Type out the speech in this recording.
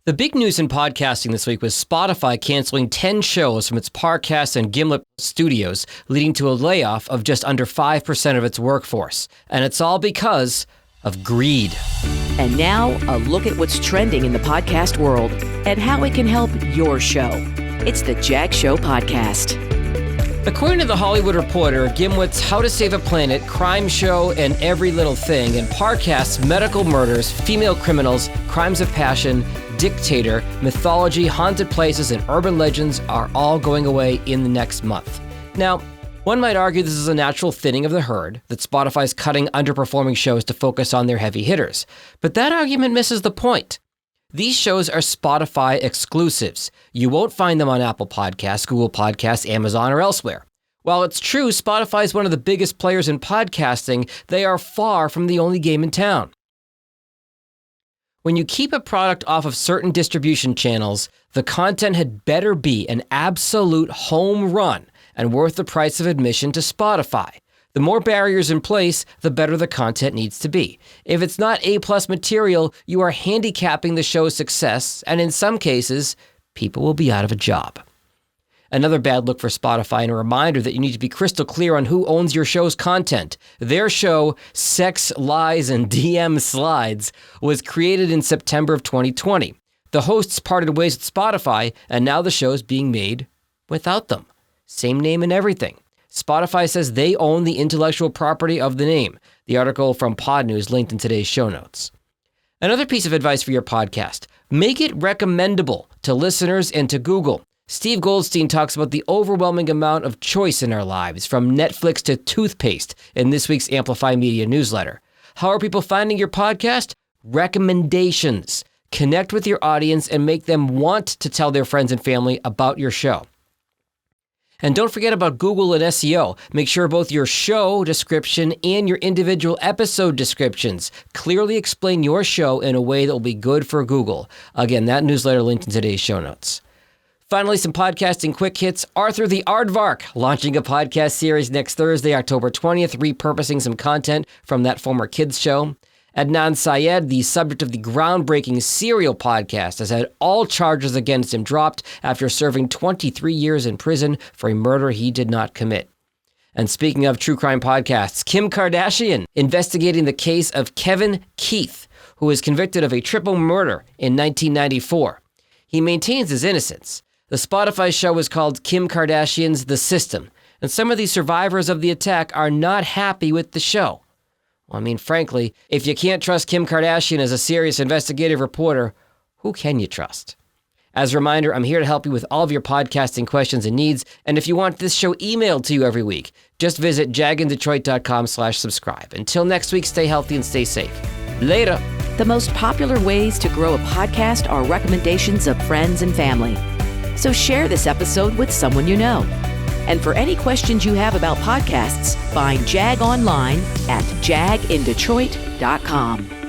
The big news in podcasting this week was Spotify canceling 10 shows from its Parcast and Gimlet studios, leading to a layoff of just under 5% of its workforce. And it's all because of greed. And now, a look at what's trending in the podcast world and how it can help your show. It's the Jag Show Podcast. According to The Hollywood Reporter, Gimlet's How to Save a Planet, Crime Show, and Every Little Thing, and Parcast's Medical Murders, Female Criminals, Crimes of Passion, Dictator, Mythology, Haunted Places, and Urban Legends are all going away in the next month. Now, one might argue this is a natural thinning of the herd, that Spotify's cutting underperforming shows to focus on their heavy hitters. But that argument misses the point. These shows are Spotify exclusives. You won't find them on Apple Podcasts, Google Podcasts, Amazon, or elsewhere. While it's true Spotify is one of the biggest players in podcasting, they are far from the only game in town. When you keep a product off of certain distribution channels, the content had better be an absolute home run and worth the price of admission to Spotify. The more barriers in place, the better the content needs to be. If it's not A-plus material, you are handicapping the show's success, and in some cases, people will be out of a job. Another bad look for Spotify and a reminder that you need to be crystal clear on who owns your show's content. Their show, Sex, Lies, and DM Slides, was created in September of 2020. The hosts parted ways with Spotify, and now the show's being made without them. Same name and everything. Spotify says they own the intellectual property of the name. The article from Pod News linked in today's show notes. Another piece of advice for your podcast: make it recommendable to listeners and to Google. Steve Goldstein talks about the overwhelming amount of choice in our lives, from Netflix to toothpaste, in this week's Amplify Media newsletter. How are people finding your podcast? Recommendations. Connect with your audience and make them want to tell their friends and family about your show. And don't forget about Google and SEO. Make sure both your show description and your individual episode descriptions clearly explain your show in a way that will be good for Google. Again, that newsletter linked in today's show notes. Finally, some podcasting quick hits. Arthur the Aardvark launching a podcast series next Thursday, October 20th, repurposing some content from that former kids show. Adnan Syed, the subject of the groundbreaking Serial podcast, has had all charges against him dropped after serving 23 years in prison for a murder he did not commit. And speaking of true crime podcasts, Kim Kardashian investigating the case of Kevin Keith, who was convicted of a triple murder in 1994. He maintains his innocence. The Spotify show is called Kim Kardashian's The System, and some of the survivors of the attack are not happy with the show. Well, I mean, frankly, if you can't trust Kim Kardashian as a serious investigative reporter, who can you trust? As a reminder, I'm here to help you with all of your podcasting questions and needs, and if you want this show emailed to you every week, just visit jagindetroit.com/subscribe. Until next week, stay healthy and stay safe. Later. The most popular ways to grow a podcast are recommendations of friends and family. So share this episode with someone you know. And for any questions you have about podcasts, find Jag online at jagindetroit.com.